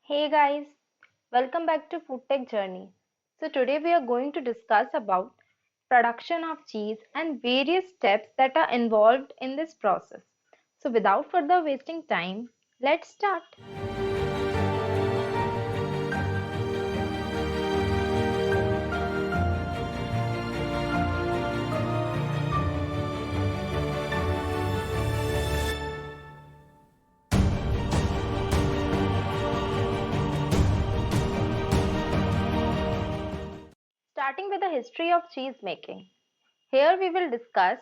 Hey guys, welcome back to FoodTech Journey. So today we are going to discuss about production of cheese and various steps that are involved in this process. So without further wasting time, let's start. Starting with the history of cheese making. Here we will discuss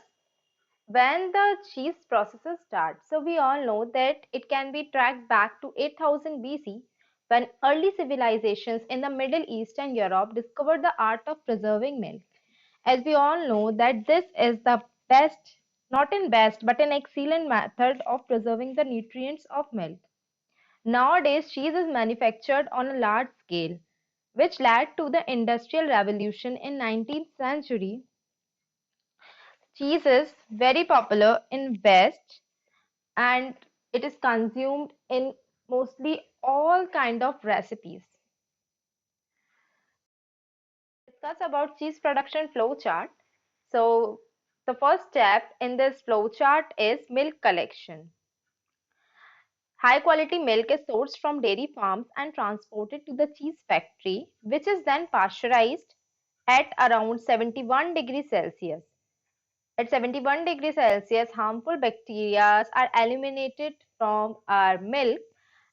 when the cheese processes start. So we all know that it can be tracked back to 8000 BC when early civilizations in the Middle East and Europe discovered the art of preserving milk. As we all know that this is the best, not in best, but an excellent method of preserving the nutrients of milk. Nowadays, cheese is manufactured on a large scale, which led to the Industrial Revolution in 19th century. Cheese is very popular in West and it is consumed in mostly all kind of recipes. Discuss about cheese production flow chart. So the first step in this flow chart is milk collection. High quality milk is sourced from dairy farms and transported to the cheese factory, which is then pasteurized at around 71 degrees Celsius. At 71 degrees Celsius, harmful bacteria are eliminated from our milk,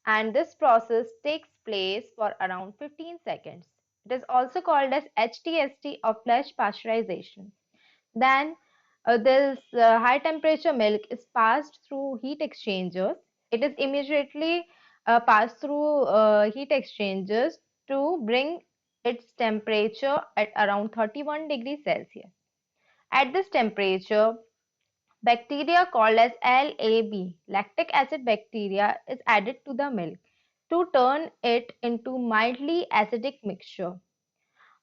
and this process takes place for around 15 seconds. It is also called as HTST or flash pasteurization. Then this high temperature milk is passed through heat exchangers. It is immediately passed through heat exchangers to bring its temperature at around 31 degrees Celsius. At this temperature, bacteria called as LAB, lactic acid bacteria, is added to the milk to turn it into mildly acidic mixture.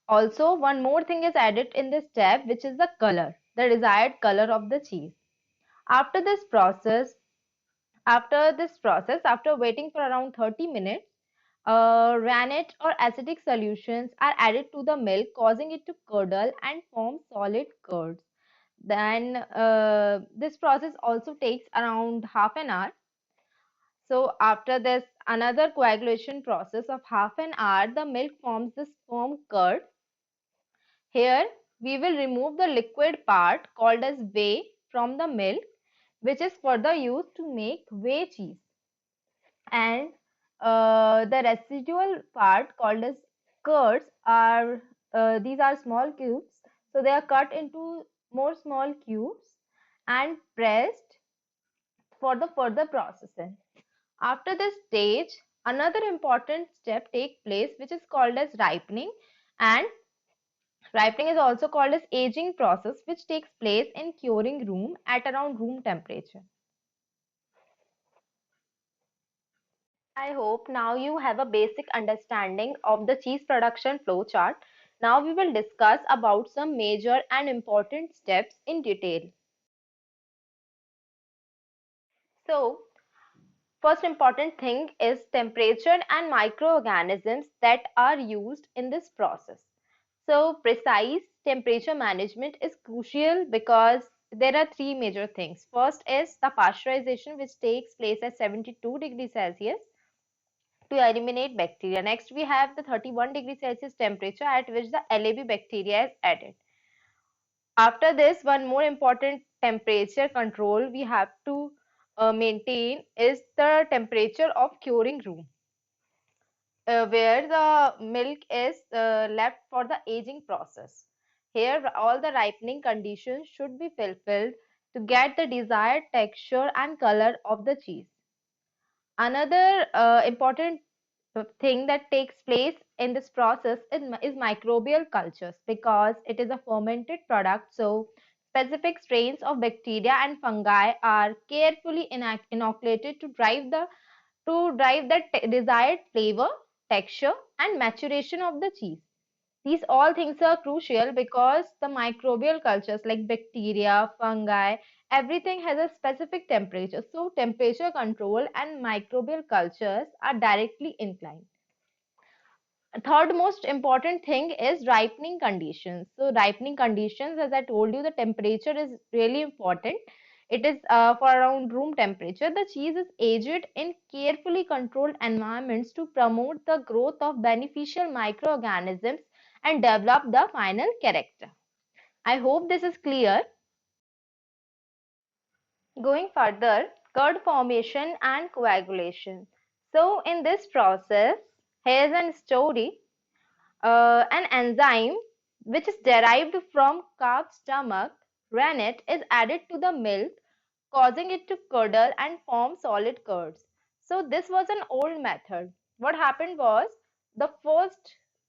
Also, one more thing is added in this step, which is the color, the desired color of the cheese. After this process, after waiting for around 30 minutes, rennet or acidic solutions are added to the milk, causing it to curdle and form solid curds. Then this process also takes around half an hour. So after this, another coagulation process of half an hour, the milk forms this firm curd. Here, we will remove the liquid part called as whey from the milk, which is further used to make whey cheese. And the residual part called as curds are these are small cubes. So they are cut into more small cubes and pressed for the further processing. After this stage, another important step takes place, which is called as ripening, and ripening is also called as aging process, which takes place in curing room at around room temperature. I hope now you have a basic understanding of the cheese production flow chart. Now we will discuss about some major and important steps in detail. So, first important thing is temperature and microorganisms that are used in this process. So precise temperature management is crucial because there are three major things. First is the pasteurization, which takes place at 72 degrees Celsius to eliminate bacteria. Next, we have the 31 degrees Celsius temperature at which the LAB bacteria is added. After this, one more important temperature control we have to maintain is the temperature of curing room, where the milk is left for the aging process. Here, all the ripening conditions should be fulfilled to get the desired texture and color of the cheese. Another important thing that takes place in this process is microbial cultures because it is a fermented product. So, specific strains of bacteria and fungi are carefully inoculated to drive the desired flavor, texture, and maturation of the cheese. These all things are crucial because the microbial cultures like bacteria, fungi, everything has a specific temperature. So temperature control and microbial cultures are directly inclined. Third most important thing is ripening conditions. So ripening conditions, as I told you, the temperature is really important. It is for around room temperature. The cheese is aged in carefully controlled environments to promote the growth of beneficial microorganisms and develop the final character. I hope this is clear. Going further, curd formation and coagulation. So in this process, here's a story. An enzyme which is derived from calf's stomach, rennet, is added to the milk, causing it to curdle and form solid curds. So this was an old method. What happened was the first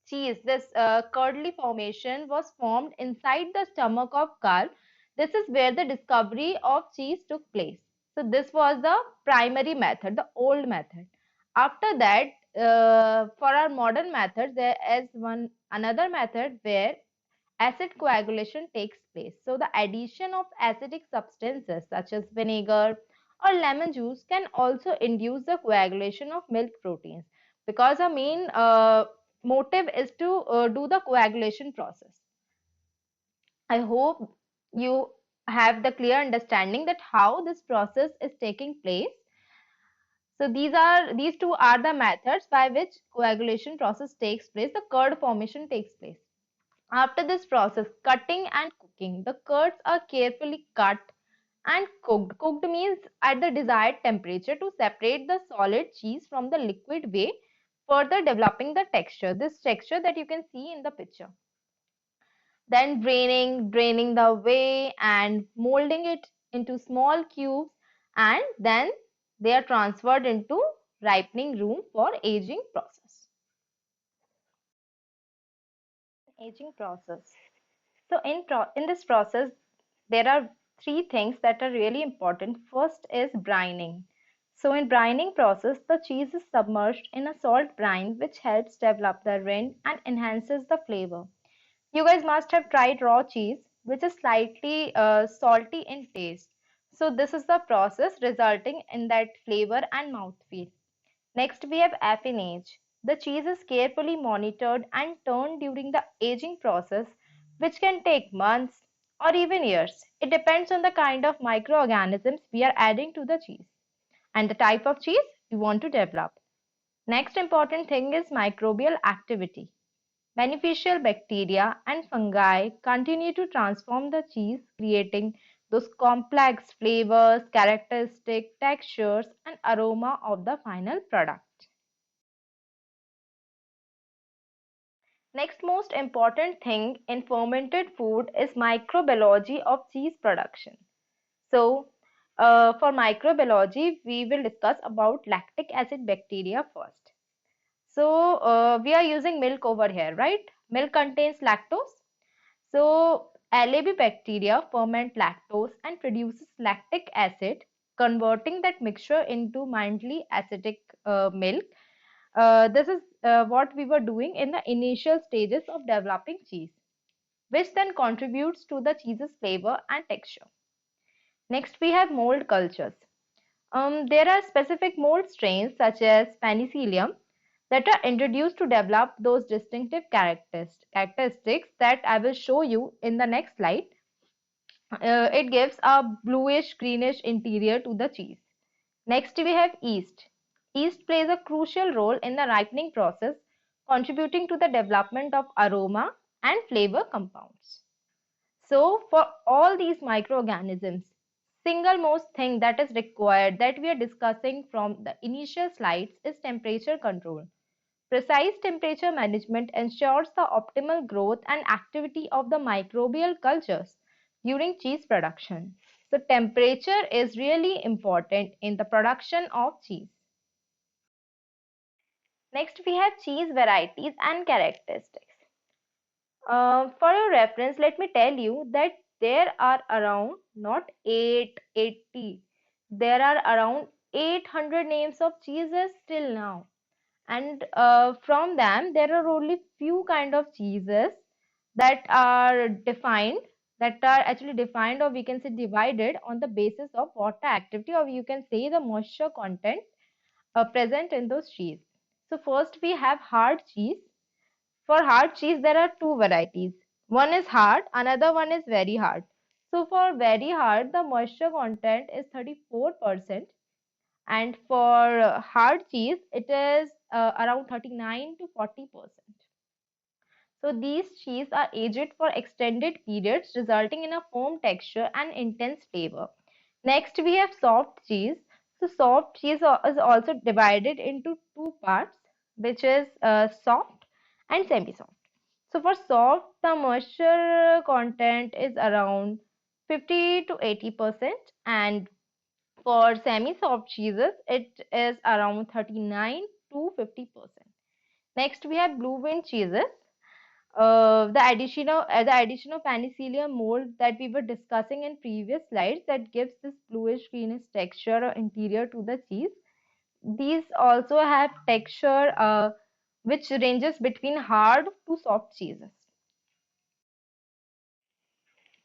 cheese, this curdly formation was formed inside the stomach of calf. This is where the discovery of cheese took place. So this was the primary method, the old method. After that, for our modern method, there is one another method where acid coagulation takes place. So the addition of acidic substances such as vinegar or lemon juice can also induce the coagulation of milk proteins, because our main motive is to do the coagulation process. I hope you have the clear understanding that how this process is taking place. So these two are the methods by which coagulation process takes place. The curd formation takes place. After this process, cutting and cooking, the curds are carefully cut and cooked. Cooked means at the desired temperature to separate the solid cheese from the liquid way, further developing the texture. This texture that you can see in the picture. Then draining the whey and molding it into small cubes, and then they are transferred into ripening room for aging process. Aging process. So in this process, there are three things that are really important. First is brining. So in brining process, the cheese is submerged in a salt brine which helps develop the rind and enhances the flavor. You guys must have tried raw cheese, which is slightly salty in taste. So this is the process resulting in that flavor and mouthfeel. Next, we have affinage. The cheese is carefully monitored and turned during the aging process, which can take months or even years. It depends on the kind of microorganisms we are adding to the cheese and the type of cheese we want to develop. Next important thing is microbial activity. Beneficial bacteria and fungi continue to transform the cheese, creating those complex flavors, characteristic textures, and aroma of the final product. Next most important thing in fermented food is microbiology of cheese production. So, for microbiology, we will discuss about lactic acid bacteria first. So, we are using milk over here, right? Milk contains lactose. So, LAB bacteria ferment lactose and produces lactic acid, converting that mixture into mildly acidic milk. This is what we were doing in the initial stages of developing cheese, which then contributes to the cheese's flavor and texture. Next, we have mold cultures. There are specific mold strains such as penicillium that are introduced to develop those distinctive characteristics that I will show you in the next slide. It gives a bluish greenish interior to the cheese. Next, we have yeast. Yeast plays a crucial role in the ripening process, contributing to the development of aroma and flavor compounds. So, for all these microorganisms, single most thing that is required that we are discussing from the initial slides is temperature control. Precise temperature management ensures the optimal growth and activity of the microbial cultures during cheese production. So temperature is really important in the production of cheese. Next, we have cheese varieties and characteristics. For your reference, let me tell you that there are around not 880, there are around 800 names of cheeses till now. And from them, there are only few kind of cheeses that are defined, that are actually defined, or we can say divided on the basis of water activity, or you can say the moisture content present in those cheese. So first we have hard cheese. For hard cheese, there are two varieties. One is hard, another one is very hard. So for very hard, the moisture content is 34%, and for hard cheese, it is around 39 to 40%. So these cheese are aged for extended periods, resulting in a firm texture and intense flavor. Next, we have soft cheese. So soft cheese is also divided into two parts, which is soft and semi-soft. So for soft, the moisture content is around 50 to 80%, and for semi-soft cheeses, it is around 39 to 50%. Next, we have blue vein cheeses. The addition of penicillium mold that we were discussing in previous slides, that gives this bluish greenish texture or interior to the cheese. These also have texture which ranges between hard to soft cheeses.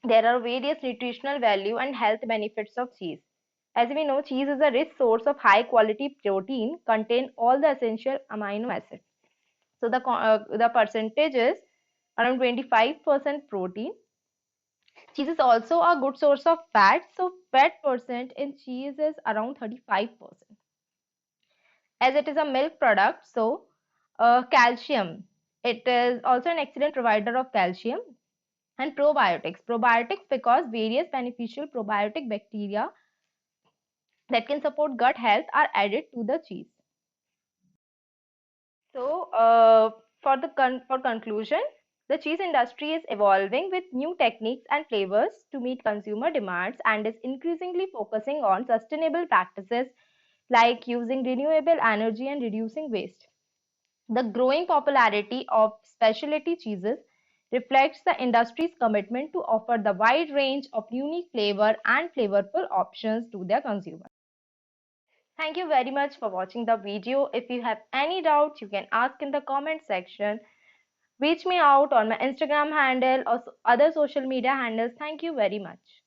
There are various nutritional value and health benefits of cheese. As we know, cheese is a rich source of high quality protein, contain all the essential amino acids. So the percentage is around 25% protein. Cheese is also a good source of fat, so fat percent in cheese is around 35%. As it is a milk product, so calcium. It is also an excellent provider of calcium. And probiotics. Probiotics because various beneficial probiotic bacteria that can support gut health are added to the cheese. So, for conclusion, the cheese industry is evolving with new techniques and flavors to meet consumer demands and is increasingly focusing on sustainable practices like using renewable energy and reducing waste. The growing popularity of specialty cheeses reflects the industry's commitment to offer the wide range of unique flavor and flavorful options to their consumers. Thank you very much for watching the video. If you have any doubts, you can ask in the comment section. Reach me out on my Instagram handle or other social media handles. Thank you very much.